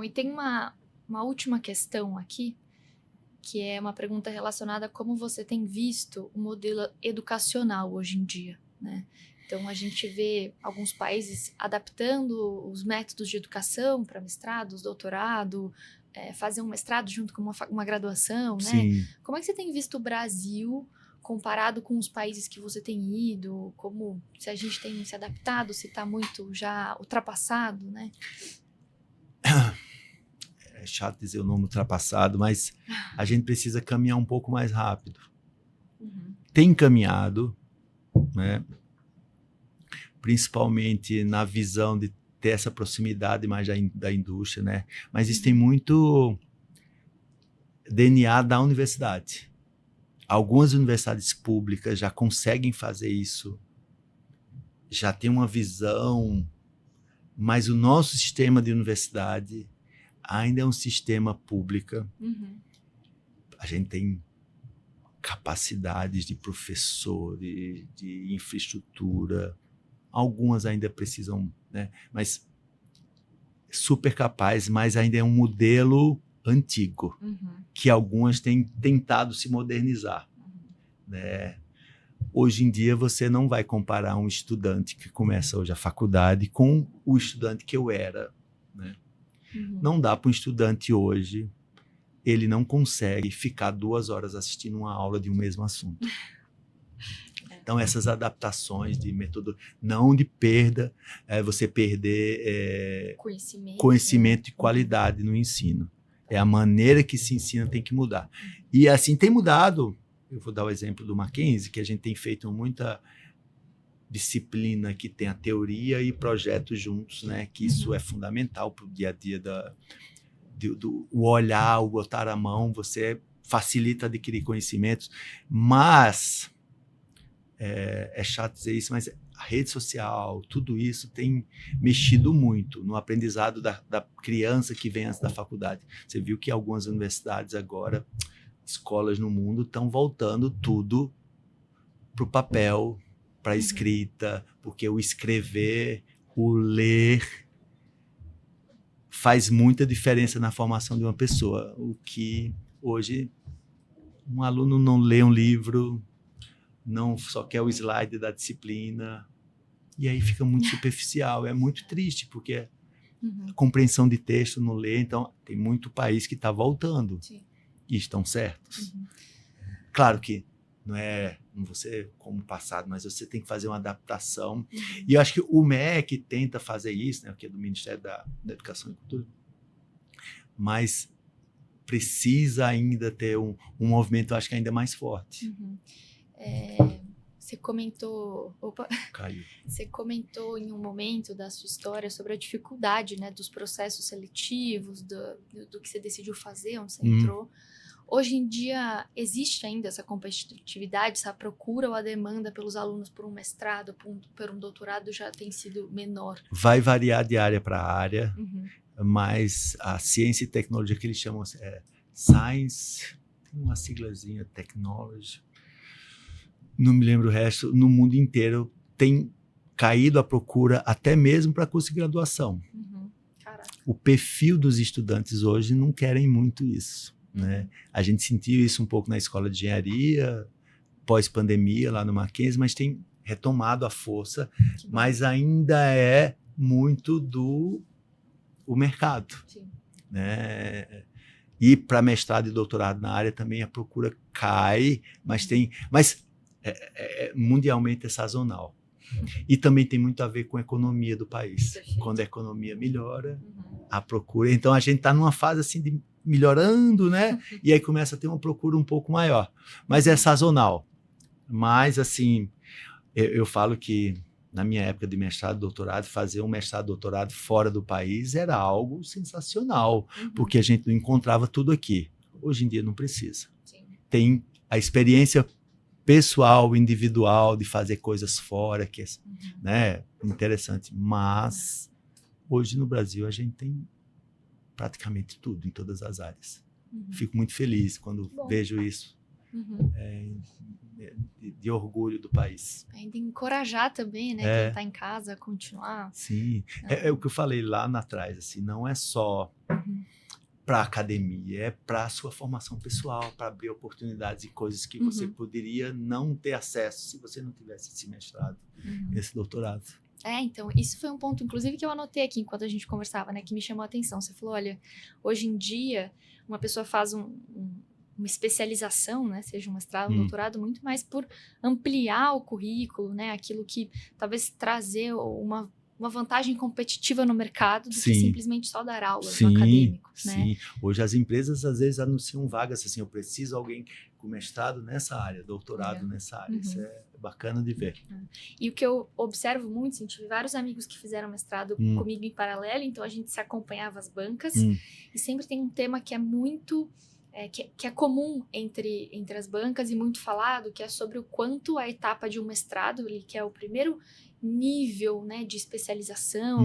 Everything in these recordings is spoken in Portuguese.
E tem uma última questão aqui, que é uma pergunta relacionada a como você tem visto o modelo educacional hoje em dia, né? Então, a gente vê alguns países adaptando os métodos de educação para mestrados, doutorado, fazer um mestrado junto com uma graduação, né? Sim. Como é que você tem visto o Brasil comparado com os países que você tem ido? Como se a gente tem se adaptado, se está muito já ultrapassado, né? É chato dizer o nome ultrapassado, mas a gente precisa caminhar um pouco mais rápido. Uhum. Tem caminhado, né? Principalmente na visão de ter essa proximidade mais da indústria, né? Mas isso tem muito DNA da universidade. Algumas universidades públicas já conseguem fazer isso, já tem uma visão, mas o nosso sistema de universidade ainda é um sistema público. Uhum. A gente tem capacidades de professor, de infraestrutura, algumas ainda precisam, né? Mas super capaz, mas ainda é um modelo antigo, que algumas têm tentado se modernizar, né? Hoje em dia você não vai comparar um estudante que começa hoje a faculdade com o estudante que eu era, né? Não dá para um estudante hoje, ele não consegue ficar 2 horas assistindo uma aula de um mesmo assunto. Então, essas adaptações de método, não de perda, você perder conhecimento e qualidade no ensino. É a maneira que se ensina tem que mudar. E assim tem mudado. Eu vou dar o exemplo do Mackenzie, que a gente tem feito muita disciplina que tem a teoria e projetos juntos, né? Que isso é fundamental para o dia a dia o olhar, o botar a mão, você facilita adquirir conhecimentos, mas é chato dizer isso, mas a rede social, tudo isso tem mexido muito no aprendizado da criança que vem antes da faculdade. Você viu que algumas universidades agora, escolas no mundo, estão voltando tudo para o papel, para a escrita, porque o escrever, o ler, faz muita diferença na formação de uma pessoa. O que hoje um aluno não lê um livro, não só quer o slide da disciplina, e aí fica muito superficial. É muito triste, porque a compreensão de texto não lê, então tem muito país que está voltando. Sim. E estão certos. Claro que não é você como passado, mas você tem que fazer uma adaptação. E eu acho que o MEC tenta fazer isso, né, que é do Ministério da Educação e Cultura, mas precisa ainda ter um movimento, acho que ainda mais forte. Você comentou... Caiu. Você comentou em um momento da sua história sobre a dificuldade, né, dos processos seletivos, do que você decidiu fazer, onde você entrou. Hoje em dia, existe ainda essa competitividade, essa procura ou a demanda pelos alunos por um mestrado, por um doutorado já tem sido menor? Vai variar de área para área, mas a ciência e tecnologia que eles chamam Science, tem uma siglazinha, Technology, não me lembro o resto, no mundo inteiro tem caído a procura até mesmo para curso de graduação. O perfil dos estudantes hoje não querem muito isso, né? A gente sentiu isso um pouco na escola de engenharia, pós-pandemia lá no Mackenzie, mas tem retomado a força, mas ainda é muito o mercado. Sim. Né? E para mestrado e doutorado na área também a procura cai, mas mundialmente é sazonal. E também tem muito a ver com a economia do país. Perfeito. Quando a economia melhora, a procura... Então, a gente está numa fase assim de melhorando, né? E aí começa a ter uma procura um pouco maior. Mas é sazonal. Mas, assim, eu falo que na minha época de mestrado e doutorado, fazer um mestrado e doutorado fora do país era algo sensacional, porque a gente não encontrava tudo aqui. Hoje em dia não precisa. Sim. Tem a experiência pessoal, individual, de fazer coisas fora, que é, né, interessante. Mas, hoje no Brasil, a gente tem praticamente tudo, em todas as áreas. Fico muito feliz quando vejo isso. Uhum. De orgulho do país. Ainda encorajar também, né, quem está em casa a continuar. Sim, é o que eu falei lá atrás, assim, não é só para a academia, é para a sua formação pessoal, para abrir oportunidades e coisas que você poderia não ter acesso se você não tivesse esse mestrado, esse doutorado. Então, isso foi um ponto, inclusive, que eu anotei aqui enquanto a gente conversava, né, que me chamou a atenção. Você falou, olha, hoje em dia, uma pessoa faz uma especialização, né, seja um mestrado, um doutorado, muito mais por ampliar o currículo, né, aquilo que talvez trazer uma vantagem competitiva no mercado do que simplesmente só dar aulas no acadêmico, né? Sim, hoje as empresas às vezes anunciam vagas assim, eu preciso de alguém com mestrado nessa área, doutorado nessa área, isso é bacana de ver. E o que eu observo muito, assim, tive vários amigos que fizeram mestrado comigo em paralelo, então a gente se acompanhava as bancas, e sempre tem um tema que é muito... que é comum entre as bancas e muito falado, que é sobre o quanto a etapa de um mestrado, que é o primeiro nível, né, de especialização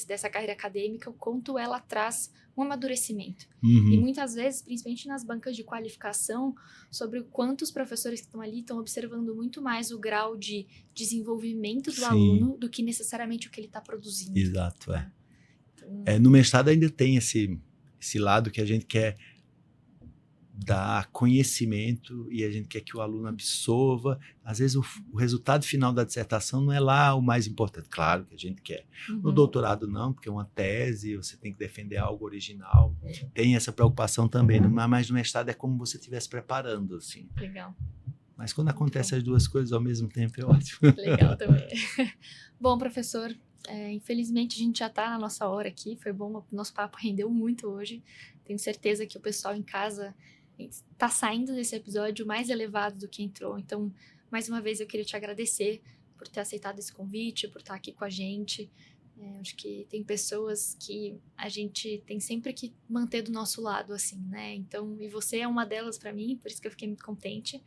dessa carreira acadêmica, o quanto ela traz um amadurecimento. E muitas vezes, principalmente nas bancas de qualificação, sobre o quanto os professores que estão ali estão observando muito mais o grau de desenvolvimento do aluno do que necessariamente o que ele está produzindo. Exato, Então... no mestrado ainda tem esse lado que a gente quer dar conhecimento e a gente quer que o aluno absorva. Às vezes o resultado final da dissertação não é lá o mais importante. Claro que a gente quer. No doutorado não, porque é uma tese, você tem que defender algo original. Tem essa preocupação também, mas no mestrado é como você estivesse preparando, assim. Legal. Mas quando acontecem as duas coisas ao mesmo tempo é ótimo. Legal também. Bom, professor, infelizmente a gente já está na nossa hora aqui. Foi bom, o nosso papo rendeu muito hoje. Tenho certeza que o pessoal em casa está saindo desse episódio mais elevado do que entrou. Então, mais uma vez, eu queria te agradecer por ter aceitado esse convite, por estar aqui com a gente. Acho que tem pessoas que a gente tem sempre que manter do nosso lado, assim, né? Então, e você é uma delas para mim, por isso que eu fiquei muito contente.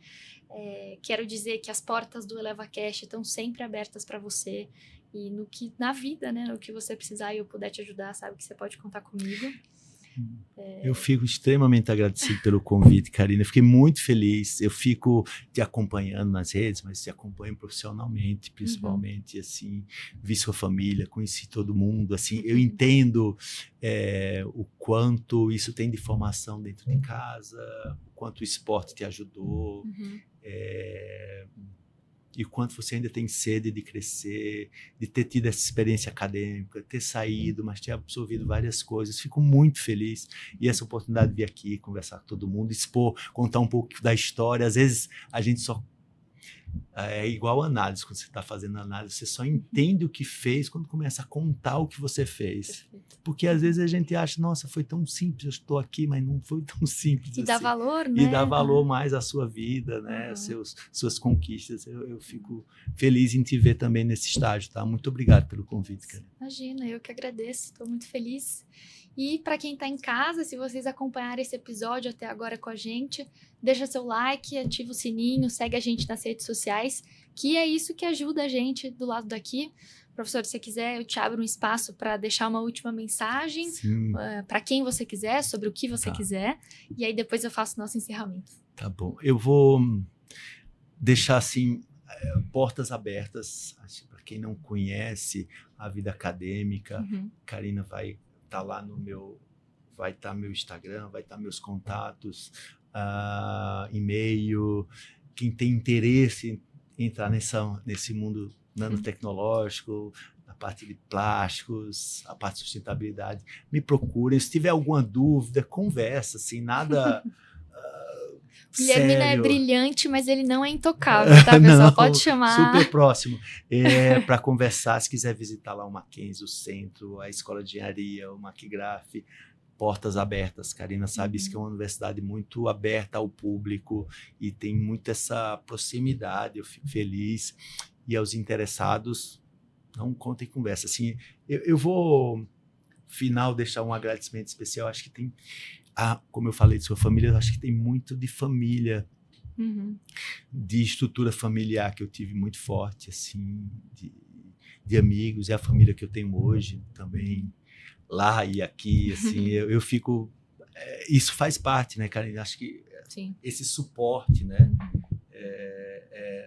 Quero dizer que as portas do ElevaCast estão sempre abertas para você. E na vida, né? No que você precisar e eu puder te ajudar, sabe que você pode contar comigo. Eu fico extremamente agradecido pelo convite, Karina. Eu fiquei muito feliz. Eu fico te acompanhando nas redes, mas te acompanho profissionalmente, principalmente. Assim, vi sua família, conheci todo mundo. Assim, eu entendo o quanto isso tem de formação dentro de casa, o quanto o esporte te ajudou. E o quanto você ainda tem sede de crescer, de ter tido essa experiência acadêmica, ter saído, mas ter absorvido várias coisas. Fico muito feliz. E essa oportunidade de vir aqui, conversar com todo mundo, expor, contar um pouco da história. Às vezes a gente só... É igual análise, quando você está fazendo análise, você só entende o que fez quando começa a contar o que você fez. Perfeito. Porque às vezes a gente acha, nossa, foi tão simples, eu estou aqui, mas não foi tão simples E assim. dá valor, né? E dá valor mais à sua vida, né? Suas conquistas. Eu fico feliz em te ver também nesse estágio, tá? Muito obrigado pelo convite, cara. Imagina, eu que agradeço, estou muito feliz. E para quem está em casa, se vocês acompanharem esse episódio até agora com a gente, deixa seu like, ativa o sininho, segue a gente nas redes sociais, que é isso que ajuda a gente do lado daqui. Professor, se você quiser, eu te abro um espaço para deixar uma última mensagem para quem você quiser, sobre o que você quiser, e aí depois eu faço o nosso encerramento. Tá bom. Eu vou deixar assim portas abertas para quem não conhece a vida acadêmica. Karina vai estar lá vai estar meu Instagram, vai estar meus contatos, e-mail. Quem tem interesse em entrar nesse mundo nanotecnológico, a parte de plásticos, a parte de sustentabilidade, me procurem. Se tiver alguma dúvida, conversa, assim, nada... Guilherme sério. Não é brilhante, mas ele não é intocável, tá, pessoal? Não, pode chamar. Super próximo. Para conversar, se quiser visitar lá o Mackenzie, o centro, a Escola de Engenharia, o Maquigraf, portas abertas. Karina sabe isso, que é uma universidade muito aberta ao público e tem muito essa proximidade. Eu fico feliz. E aos interessados, não contem conversa. Assim, eu vou, final, deixar um agradecimento especial. Acho que tem... como eu falei de sua família, eu acho que tem muito de família, de estrutura familiar que eu tive muito forte, assim, de amigos, e a família que eu tenho hoje também, lá e aqui, assim, eu fico... isso faz parte, né, Karine? Acho que Sim. esse suporte, né?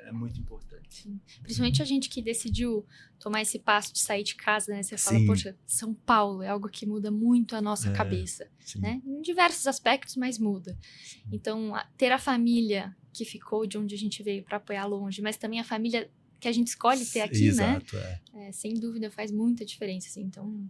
É muito importante. Sim. Principalmente a gente que decidiu tomar esse passo de sair de casa, né? Você fala, Sim. poxa, São Paulo é algo que muda muito a nossa cabeça, Sim. né? Em diversos aspectos, mas muda. Sim. Então, ter a família que ficou de onde a gente veio para apoiar longe, mas também a família que a gente escolhe ter aqui, Exato, né? Sem dúvida faz muita diferença, assim. Então,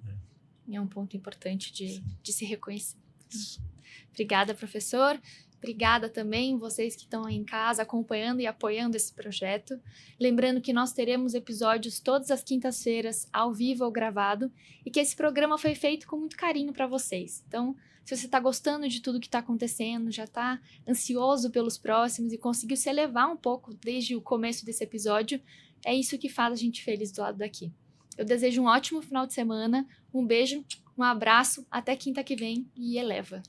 é um ponto importante de se reconhecer. Isso. Obrigada, professor. Obrigada também vocês que estão aí em casa acompanhando e apoiando esse projeto. Lembrando que nós teremos episódios todas as quintas-feiras, ao vivo ou gravado, e que esse programa foi feito com muito carinho para vocês. Então, se você está gostando de tudo que está acontecendo, já está ansioso pelos próximos e conseguiu se elevar um pouco desde o começo desse episódio, é isso que faz a gente feliz do lado daqui. Eu desejo um ótimo final de semana, um beijo, um abraço, até quinta que vem e eleva!